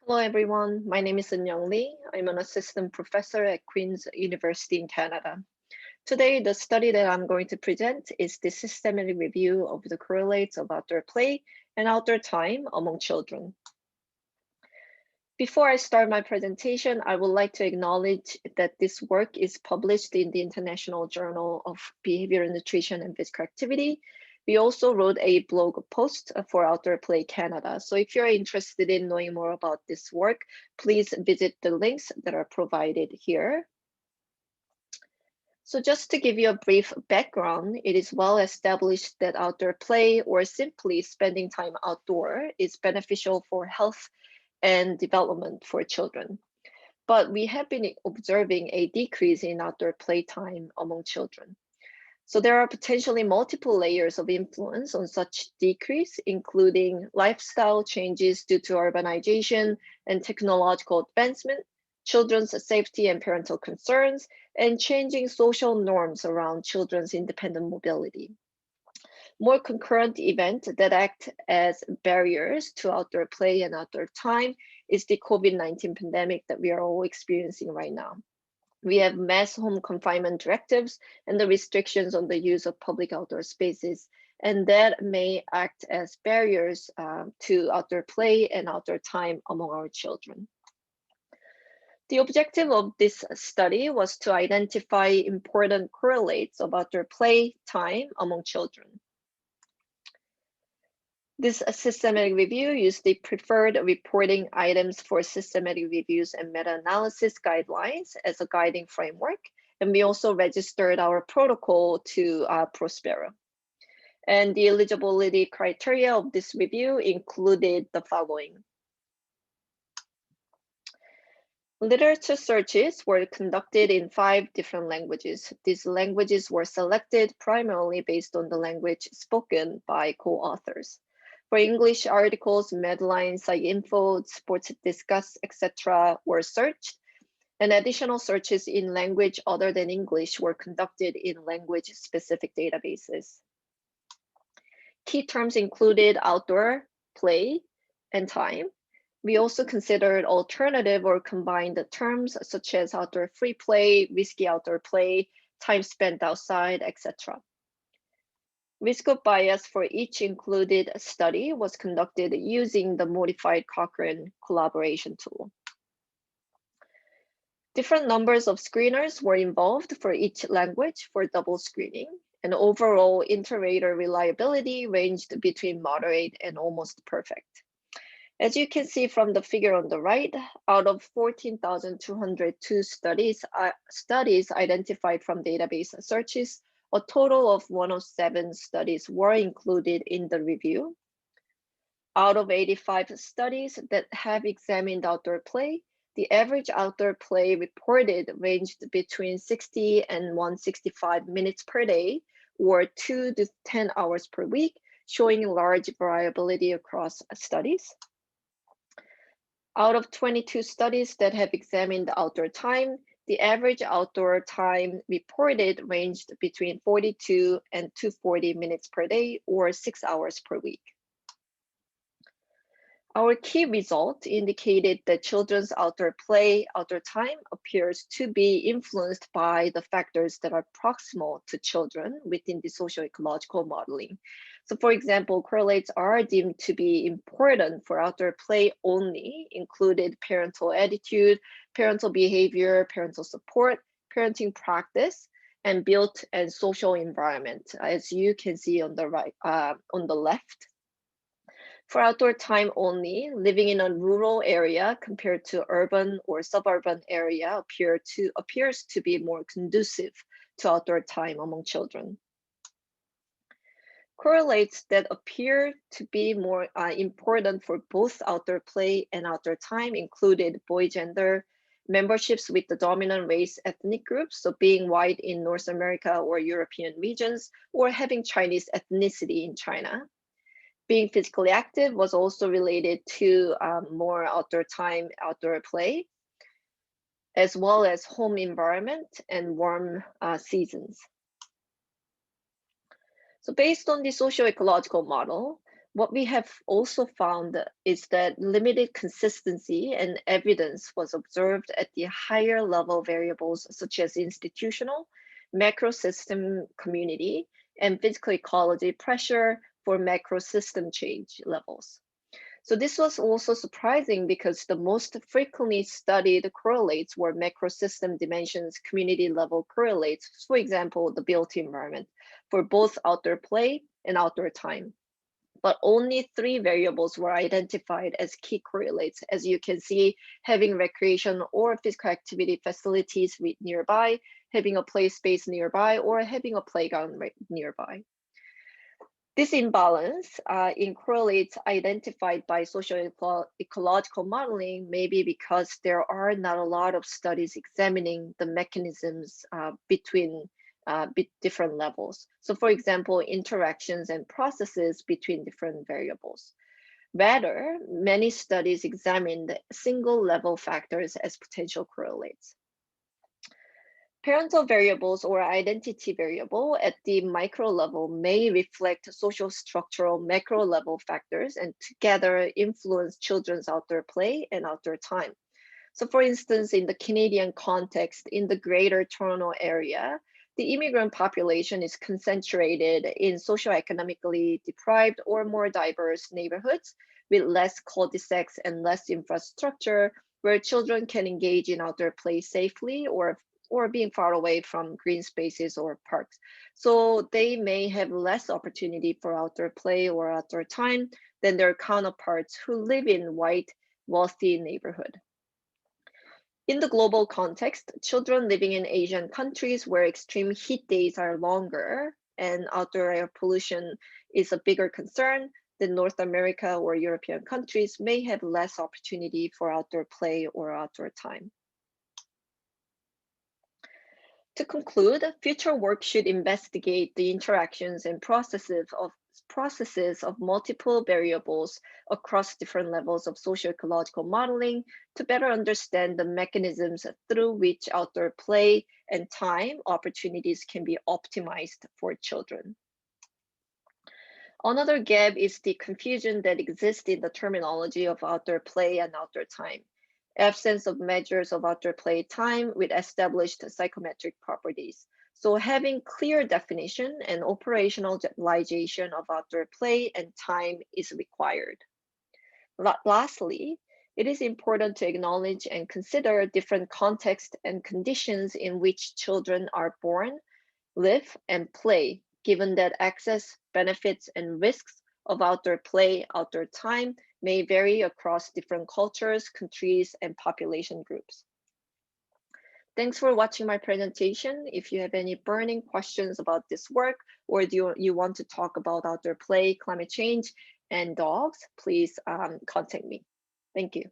Hello everyone, my name is Eun-Young. I'm an assistant professor at Queen's University in Canada. Today, the study that I'm going to present is the systematic review of the correlates of outdoor play and outdoor time among children. Before I start my presentation, I would like to acknowledge that this work is published in the International Journal of Behavioral Nutrition and Physical Activity. We also wrote a blog post for Outdoor Play Canada. So if you're interested in knowing more about this work, please visit the links that are provided here. So just to give you a brief background, it is well established that outdoor play or simply spending time outdoor is beneficial for health and development for children. But we have been observing a decrease in outdoor playtime among children. So there are potentially multiple layers of influence on such decrease, including lifestyle changes due to urbanization and technological advancement, children's safety and parental concerns, and changing social norms around children's independent mobility. More concurrent events that act as barriers to outdoor play and outdoor time is the COVID-19 pandemic that we are all experiencing right now. We have mass home confinement directives and the restrictions on the use of public outdoor spaces, and that may act as barriers to outdoor play and outdoor time among our children. The objective of this study was to identify important correlates of outdoor play time among children. This systematic review used the preferred reporting items for systematic reviews and meta-analysis guidelines as a guiding framework, and we also registered our protocol to Prospera. And the eligibility criteria of this review included the following. Literature searches were conducted in 5 different languages. These languages were selected primarily based on the language spoken by co-authors. For English articles, Medline, PsyInfo, Sports Discuss, etc. were searched, and additional searches in language other than English were conducted in language-specific databases. Key terms included outdoor, play, and time. We also considered alternative or combined terms such as outdoor free play, risky outdoor play, time spent outside, etc. Risk of bias for each included study was conducted using the modified Cochrane collaboration tool. Different numbers of screeners were involved for each language for double screening, and overall inter-rater reliability ranged between moderate and almost perfect. As you can see from the figure on the right, out of 14,202 studies identified from database searches, a total of 107 studies were included in the review. Out of 85 studies that have examined outdoor play, the average outdoor play reported ranged between 60 and 165 minutes per day, or 2 to 10 hours per week, showing large variability across studies. Out of 22 studies that have examined outdoor time, the average outdoor time reported ranged between 42 and 240 minutes per day, or 6 hours per week. Our key result indicated that children's outdoor play, outdoor time appears to be influenced by the factors that are proximal to children within the socio-ecological modeling. So for example, correlates are deemed to be important for outdoor play only, included parental attitude, parental behavior, parental support, parenting practice, and built and social environment, as you can see on the right, on the left. For outdoor time only, living in a rural area compared to urban or suburban area appears to be more conducive to outdoor time among children. Correlates that appear to be more important for both outdoor play and outdoor time included boy gender, memberships with the dominant race ethnic groups, so being white in North America or European regions, or having Chinese ethnicity in China. Being physically active was also related to more outdoor time, outdoor play, as well as home environment and warm seasons. So based on the socio-ecological model, What we have also found is that limited consistency and evidence was observed at the higher level variables such as institutional, macrosystem community, and physical ecology pressure for macrosystem change levels. So this was also surprising because the most frequently studied correlates were macrosystem dimensions, community level correlates, for example, the built environment, for both outdoor play and outdoor time. But only 3 variables were identified as key correlates. As you can see, having recreation or physical activity facilities nearby, having a play space nearby, or having a playground nearby. This imbalance in correlates identified by social-ecological modeling may be because there are not a lot of studies examining the mechanisms between different levels. So for example, interactions and processes between different variables. Rather, many studies examined single level factors as potential correlates. Parental variables or identity variable at the micro level may reflect social structural macro level factors and together influence children's outdoor play and outdoor time. So for instance, in the Canadian context, in the Greater Toronto Area, the immigrant population is concentrated in socioeconomically deprived or more diverse neighborhoods with less cul-de-sacs and less infrastructure where children can engage in outdoor play safely or being far away from green spaces or parks. So they may have less opportunity for outdoor play or outdoor time than their counterparts who live in white, wealthy neighborhood. In the global context, children living in Asian countries where extreme heat days are longer and outdoor air pollution is a bigger concern than North America or European countries may have less opportunity for outdoor play or outdoor time. To conclude, future work should investigate the interactions and processes of multiple variables across different levels of socio-ecological modeling to better understand the mechanisms through which outdoor play and time opportunities can be optimized for children. Another gap is the confusion that exists in the terminology of outdoor play and outdoor time. Absence of measures of outdoor play time with established psychometric properties. So having clear definition and operationalization of outdoor play and time is required. Lastly, it is important to acknowledge and consider different contexts and conditions in which children are born, live, and play, given that access, benefits, and risks of outdoor play, outdoor time may vary across different cultures, countries, and population groups. Thanks for watching my presentation. If you have any burning questions about this work, or do you want to talk about outdoor play, climate change, and dogs, please contact me. Thank you.